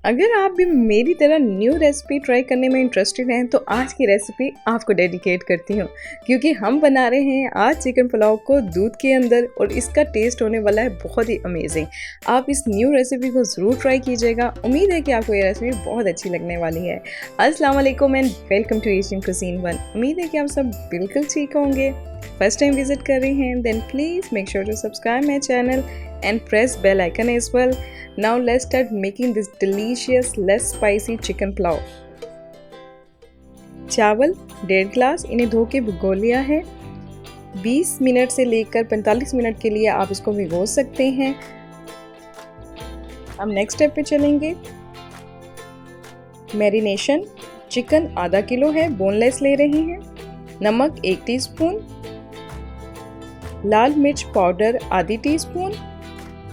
अगर आप भी मेरी तरह न्यू रेसिपी ट्राई करने में इंटरेस्टेड हैं तो आज की रेसिपी आपको डेडिकेट करती हूँ, क्योंकि हम बना रहे हैं आज चिकन पुलाव को दूध के अंदर और इसका टेस्ट होने वाला है बहुत ही अमेजिंग। आप इस न्यू रेसिपी को ज़रूर ट्राई कीजिएगा। उम्मीद है कि आपको ये रेसिपी बहुत अच्छी लगने वाली है। अस्सलाम वालेकुम and welcome to Asian cuisine one. उम्मीद है कि आप सब बिल्कुल ठीक होंगे। फर्स्ट टाइम विजिट कर रहे हैं then please make sure to subscribe my channel and press bell icon as well. Now let's start making this delicious less spicy chicken pulao. चावल 1.5 गिलास, इन्हें धो के भिगो लिया है। 20 मिनट से लेकर 45 मिनट के लिए आप इसको भिगो सकते हैं। अब नेक्स्ट स्टेप पे चलेंगे। मैरिनेशन, चिकन आधा किलो है, बोनलेस ले रहे हैं। नमक 1 टीस्पून, लाल मिर्च पाउडर आधी टीस्पून,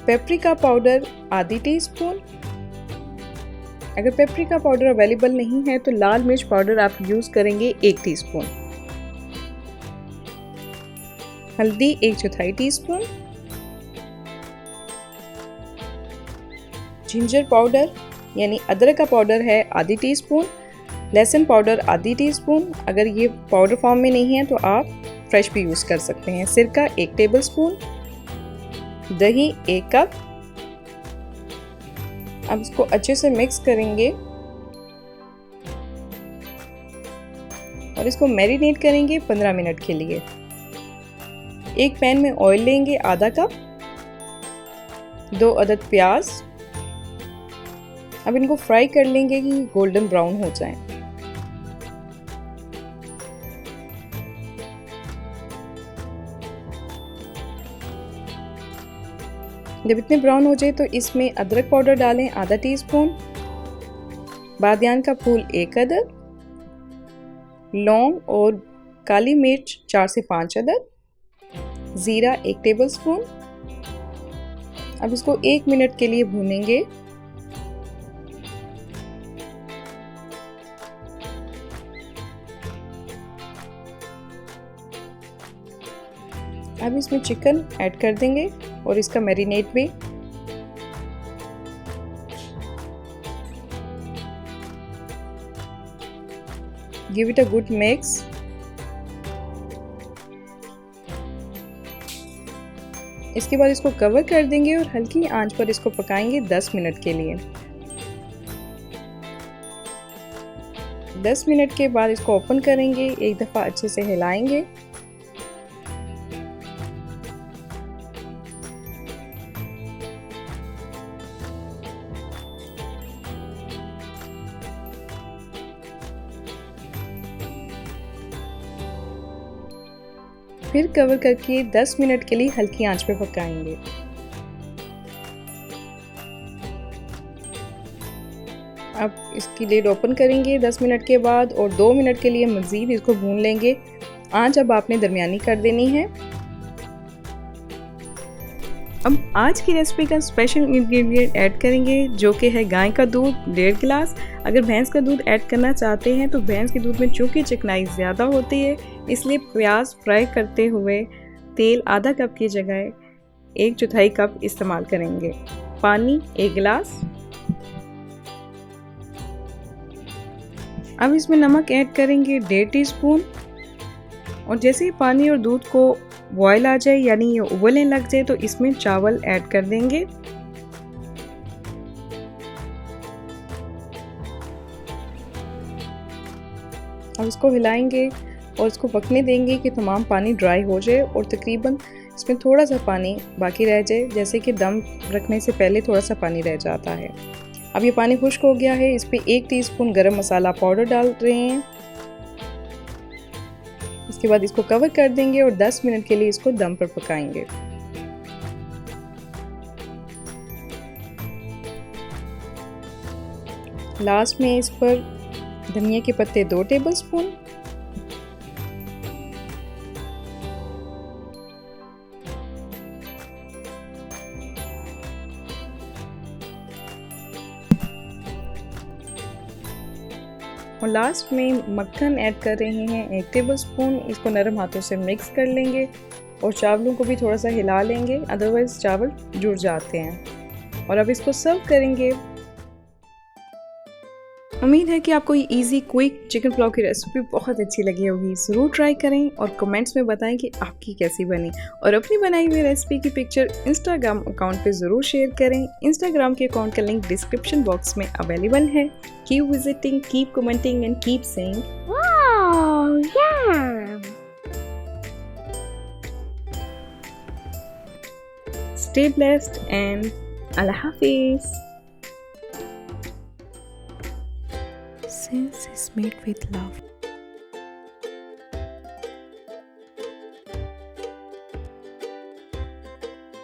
पेपरिका पाउडर आधी टीस्पून। अगर पेपरिका पाउडर अवेलेबल नहीं है तो लाल मिर्च पाउडर आप यूज करेंगे 1 टीस्पून। हल्दी 1/4 टीस्पून। जिंजर पाउडर यानी अदरक का पाउडर है आधी टीस्पून। लहसुन पाउडर आधी टीस्पून। अगर ये पाउडर फॉर्म में नहीं है तो आप फ्रेश भी यूज कर सकते हैं। सिरका 1 टेबलस्पून। दही 1 कप। अब इसको अच्छे से मिक्स करेंगे और इसको मैरिनेट करेंगे 15 मिनट के लिए। एक पैन में ऑयल लेंगे आधा कप। 2 अदद प्याज। अब इनको फ्राई कर लेंगे कि गोल्डन ब्राउन हो जाए। जब इतने ब्राउन हो जाए तो इसमें अदरक पाउडर डालें आधा टीस्पून। बादियान का फूल 1 अदद। लौंग और काली मिर्च 4 से 5 अदद। ज़ीरा 1 टेबलस्पून। अब इसको 1 मिनट के लिए भूनेंगे। अब इसमें चिकन ऐड कर देंगे और इसका मैरिनेट भी। Give it a good mix. इसके बाद इसको कवर कर देंगे और हल्की आंच पर इसको पकाएंगे 10 मिनट के लिए। 10 मिनट के बाद इसको ओपन करेंगे, एक दफ़ा अच्छे से हिलाएंगे। फिर कवर करके 10 मिनट के लिए हल्की आंच पे पकाएंगे। अब इसकी लिड ओपन करेंगे 10 मिनट के बाद और 2 मिनट के लिए मज़ीद इसको भून लेंगे। आंच अब आपने दरमियानी कर देनी है। अब आज की रेसिपी का स्पेशल इंग्रेडिएंट ऐड करेंगे जो कि है गाय का दूध 1.5 गिलास। अगर भैंस का दूध ऐड करना चाहते हैं तो भैंस के दूध में चूँकि चिकनाई ज़्यादा होती है इसलिए प्याज फ्राई करते हुए तेल आधा कप की जगह 1/4 कप इस्तेमाल करेंगे। पानी 1 गिलास। अब इसमें नमक ऐड करेंगे 1.5 टीस्पून और जैसे ही पानी और दूध को बॉयल आ जाए यानी ये उबलने लग जाए तो इसमें चावल ऐड कर देंगे। अब इसको हिलाएंगे और इसको पकने देंगे कि तमाम पानी ड्राई हो जाए और तकरीबन इसमें थोड़ा सा पानी बाकी रह जाए, जैसे कि दम रखने से पहले थोड़ा सा पानी रह जाता है। अब ये पानी खुश्क हो गया है। इस पे 1 टीस्पून गरम मसाला पाउडर डाल रहे हैं। इसके बाद इसको कवर कर देंगे और 10 मिनट के लिए इसको दम पर पकाएंगे। लास्ट में इस पर धनिया के पत्ते 2 टेबलस्पून। और लास्ट में मक्खन ऐड कर रहे हैं 1 टेबलस्पून। इसको नरम हाथों से मिक्स कर लेंगे और चावलों को भी थोड़ा सा हिला लेंगे, अदरवाइज चावल जुड़ जाते हैं। और अब इसको सर्व करेंगे। उम्मीद है कि आपको ये इजी क्विक चिकन पुलाव की रेसिपी बहुत अच्छी लगी होगी। ज़रूर ट्राई करें और कमेंट्स में बताएं कि आपकी कैसी बनी, और अपनी बनाई हुई रेसिपी की पिक्चर इंस्टाग्राम अकाउंट पे ज़रूर शेयर करें। इंस्टाग्राम के अकाउंट का लिंक डिस्क्रिप्शन बॉक्स में अवेलेबल है। Keep visiting, keep commenting and keep saying wow, yum. Stay blessed and अल्लाह हाफिज़। Since it's made with love.